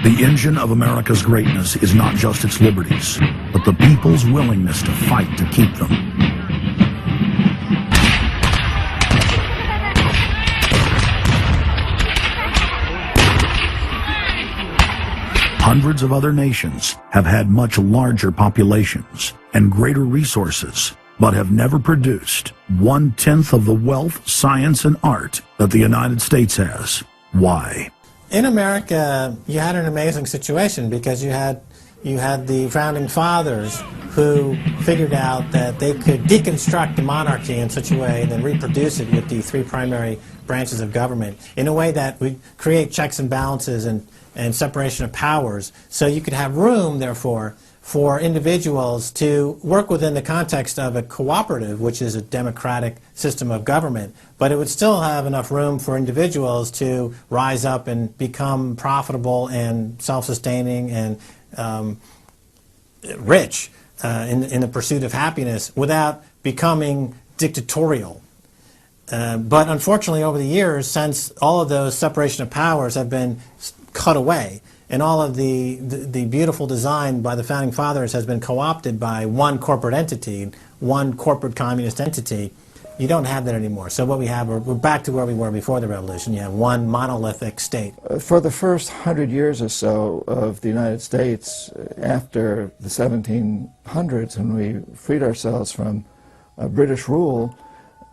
The engine of America's greatness is not just its liberties, but the people's willingness to fight to keep them. Hundreds of other nations have had much larger populations and greater resources, but have never produced 1/10 of the wealth, science, and art that the United States has. Why? In America, you had an amazing situation because you had the founding fathers who figured out that they could deconstruct the monarchy in such a way and then reproduce it with the three primary branches of government in a way that would create checks and balances and separation of powers. So you could have room, therefore, for individuals to work within the context of a cooperative, which is a democratic system of government, but it would still have enough room for individuals to rise up and become profitable and self-sustaining and rich in the pursuit of happiness without becoming dictatorial. But unfortunately, over the years, since all of those separation of powers have been cut away, and all of the beautiful design by the founding fathers has been co-opted by one corporate entity, one corporate communist entity, you don't have that anymore. So what we have, we're back to where we were before the revolution. You have one monolithic state. For the first 100 years or so of the United States, after the 1700s, when we freed ourselves from British rule,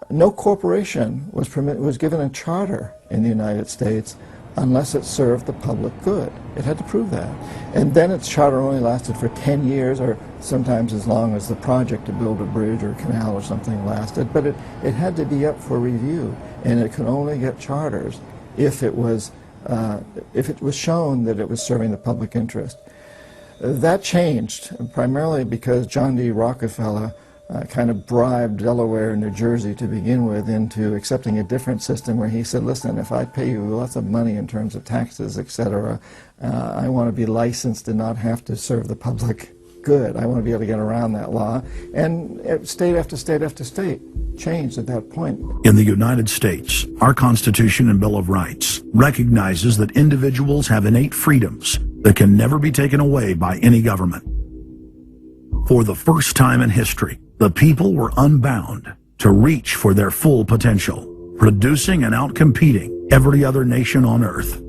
no corporation was given a charter in the United States unless it served the public good. It had to prove that. And then its charter only lasted for 10 years, or sometimes as long as the project to build a bridge or a canal or something lasted. But it had to be up for review, and it could only get charters if it was shown that it was serving the public interest. That changed, primarily because John D. Rockefeller kind of bribed Delaware and New Jersey to begin with into accepting a different system where he said, listen, if I pay you lots of money in terms of taxes, etc., I want to be licensed and not have to serve the public good. I want to be able to get around that law. And state after state after state changed at that point. In the United States, our Constitution and Bill of Rights recognizes that individuals have innate freedoms that can never be taken away by any government. For the first time in history, the people were unbound to reach for their full potential, producing and outcompeting every other nation on earth.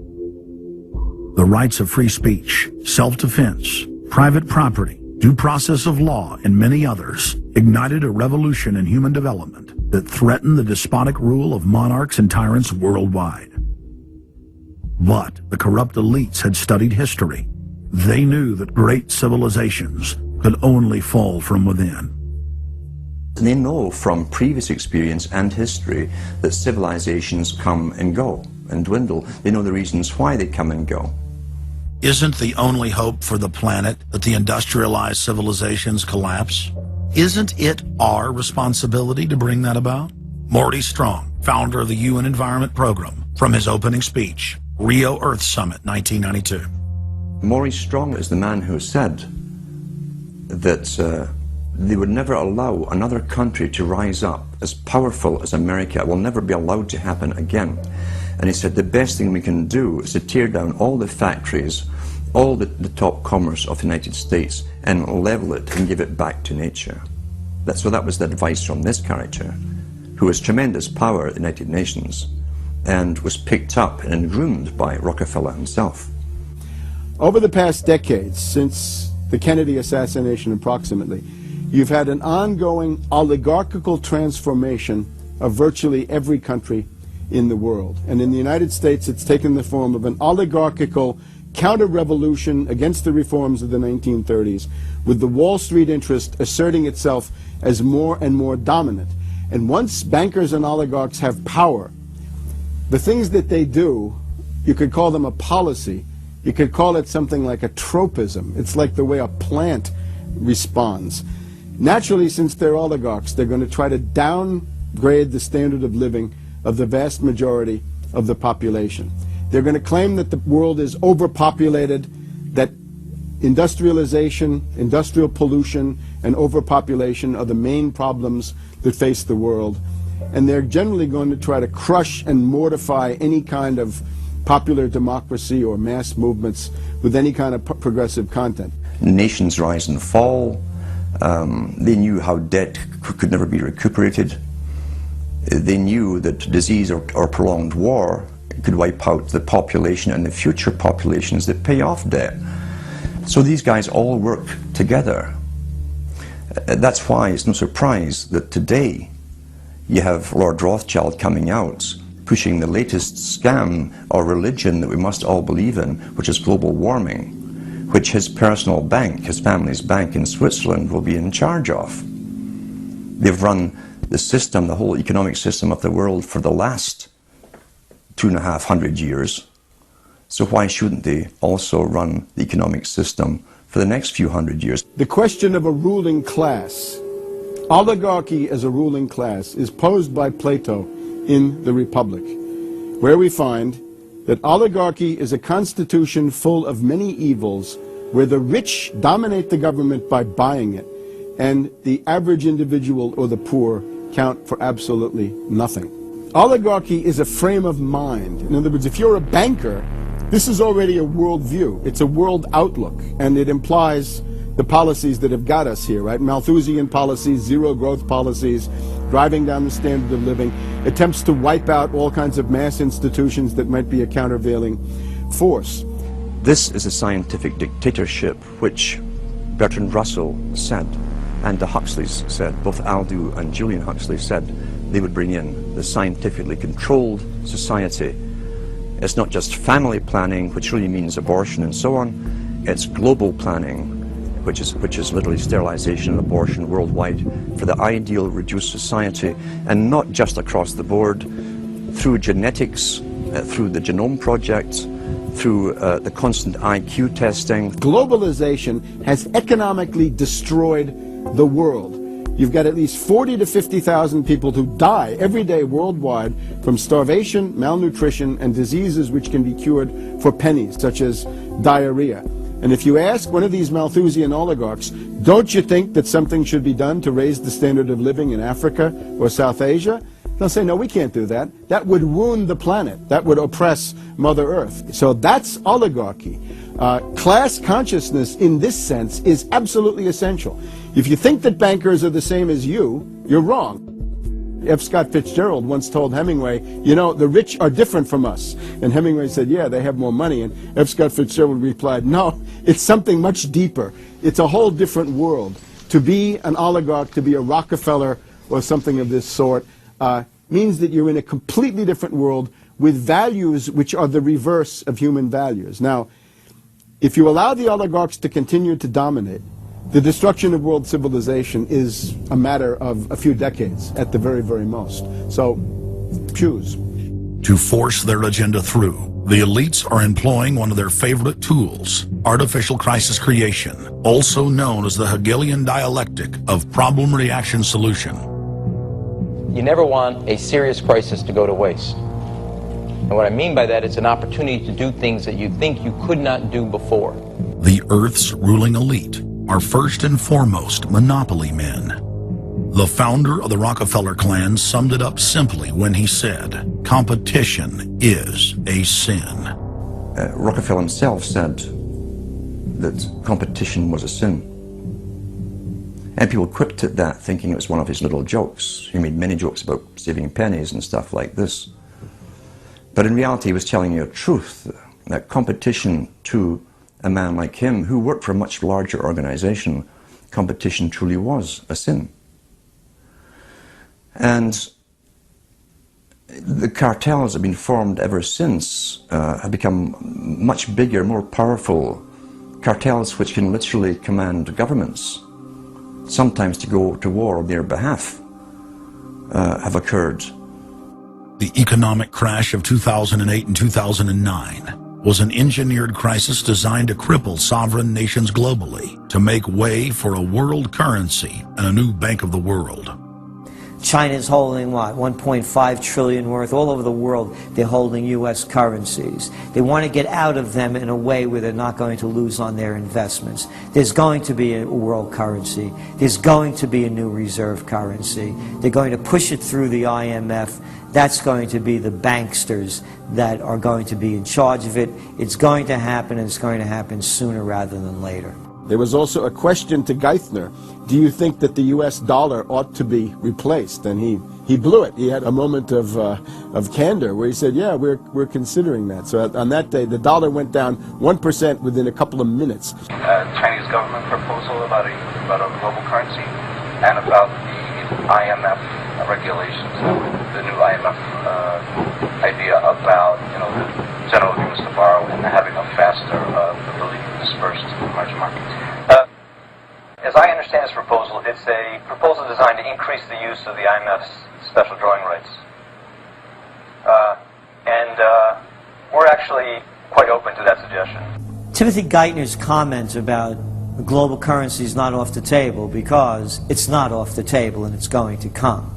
The rights of free speech, self-defense, private property, due process of law, and many others ignited a revolution in human development that threatened the despotic rule of monarchs and tyrants worldwide. But the corrupt elites had studied history. They knew that great civilizations could only fall from within. They know from previous experience and history that civilizations come and go and dwindle. They know the reasons why they come and go. Isn't the only hope for the planet that the industrialized civilizations collapse? Isn't it our responsibility to bring that about? Morty Strong, founder of the UN Environment Program, from his opening speech, Rio Earth Summit, 1992. Morty Strong is the man who said that they would never allow another country to rise up as powerful as America. It will never be allowed to happen again. And he said the best thing we can do is to tear down all the factories, all the top commerce of the United States, and level it and give it back to nature. So that was the advice from this character, who has tremendous power at the United Nations and was picked up and groomed by Rockefeller himself. Over the past decades, since the Kennedy assassination approximately, you've had an ongoing oligarchical transformation of virtually every country in the world. And in the United States, it's taken the form of an oligarchical counter-revolution against the reforms of the 1930s, with the Wall Street interest asserting itself as more and more dominant. And once bankers and oligarchs have power, the things that they do, you could call them a policy. You could call it something like a tropism. It's like the way a plant responds. Naturally, since they're oligarchs, they're going to try to downgrade the standard of living of the vast majority of the population. They're going to claim that the world is overpopulated, that industrialization, industrial pollution, and overpopulation are the main problems that face the world. And they're generally going to try to crush and mortify any kind of popular democracy or mass movements with any kind of progressive content. Nations rise and fall. They knew how debt could never be recuperated. They knew that disease or prolonged war could wipe out the population and the future populations that pay off debt. So these guys all work together. That's why it's no surprise that today you have Lord Rothschild coming out pushing the latest scam or religion that we must all believe in, which is global warming, which his personal bank, his family's bank in Switzerland, will be in charge of. They've run the system, the whole economic system of the world for the last 250 years. So why shouldn't they also run the economic system for the next few hundred years? The question of a ruling class, oligarchy as a ruling class, is posed by Plato in the Republic, where we find that oligarchy is a constitution full of many evils, where the rich dominate the government by buying it, and the average individual or the poor count for absolutely nothing. Oligarchy is a frame of mind. In other words, if you're a banker, this is already a world view. It's a world outlook, and it implies the policies that have got us here, right? Malthusian policies, zero growth policies, driving down the standard of living, attempts to wipe out all kinds of mass institutions that might be a countervailing force. This is a scientific dictatorship, which Bertrand Russell said, and the Huxleys said, both Aldous and Julian Huxley said they would bring in the scientifically controlled society. It's not just family planning, which really means abortion and so on. It's global planning, which is literally sterilization and abortion worldwide for the ideal reduced society, and not just across the board, through genetics, through the Genome Project, through the constant IQ testing. Globalization has economically destroyed the world. You've got at least 40 to 50,000 people who die every day worldwide from starvation, malnutrition, and diseases which can be cured for pennies, such as diarrhea. And if you ask one of these Malthusian oligarchs, don't you think that something should be done to raise the standard of living in Africa or South Asia? They'll say, no, we can't do that. That would ruin the planet. That would oppress Mother Earth. So that's oligarchy. Class consciousness in this sense is absolutely essential. If you think that bankers are the same as you, you're wrong. F. Scott Fitzgerald once told Hemingway, you know, the rich are different from us. And Hemingway said, yeah, they have more money. And F. Scott Fitzgerald replied, no, it's something much deeper. It's a whole different world. To be an oligarch, to be a Rockefeller or something of this sort, means that you're in a completely different world with values which are the reverse of human values. Now, if you allow the oligarchs to continue to dominate, the destruction of world civilization is a matter of a few decades at the very, very most. So, choose. To force their agenda through, the elites are employing one of their favorite tools, artificial crisis creation, also known as the Hegelian dialectic of problem-reaction-solution. You never want a serious crisis to go to waste. And what I mean by that, it's an opportunity to do things that you think you could not do before. The Earth's ruling elite are first and foremost monopoly men. The founder of the Rockefeller clan summed it up simply when he said, competition is a sin. Rockefeller himself said that competition was a sin. And people quipped at that, thinking it was one of his little jokes. He made many jokes about saving pennies and stuff like this. But in reality, he was telling you a truth, that competition to a man like him, who worked for a much larger organization, competition truly was a sin. And the cartels have been formed ever since, have become much bigger, more powerful cartels which can literally command governments, sometimes to go to war on their behalf, have occurred. The economic crash of 2008 and 2009 was an engineered crisis designed to cripple sovereign nations globally to make way for a world currency and a new bank of the world. China's holding, what, 1.5 trillion worth. All over the world, they're holding U.S. currencies. They want to get out of them in a way where they're not going to lose on their investments. There's going to be a world currency. There's going to be a new reserve currency. They're going to push it through the IMF. That's going to be the banksters that are going to be in charge of it. It's going to happen, and it's going to happen sooner rather than later. There was also a question to Geithner. Do you think that the U.S. dollar ought to be replaced? And he blew it. He had a moment of candor where he said, yeah, we're considering that. So on that day, the dollar went down 1% within a couple of minutes. Chinese government proposal about a global currency and about the IMF regulations, the new IMF idea about, the general agreements to borrow and having a faster ability to disperse to emerging markets. As I understand this proposal, it's a proposal designed to increase the use of the IMF's special drawing rights. We're actually quite open to that suggestion. Timothy Geithner's comment about global currency is not off the table because it's not off the table and it's going to come.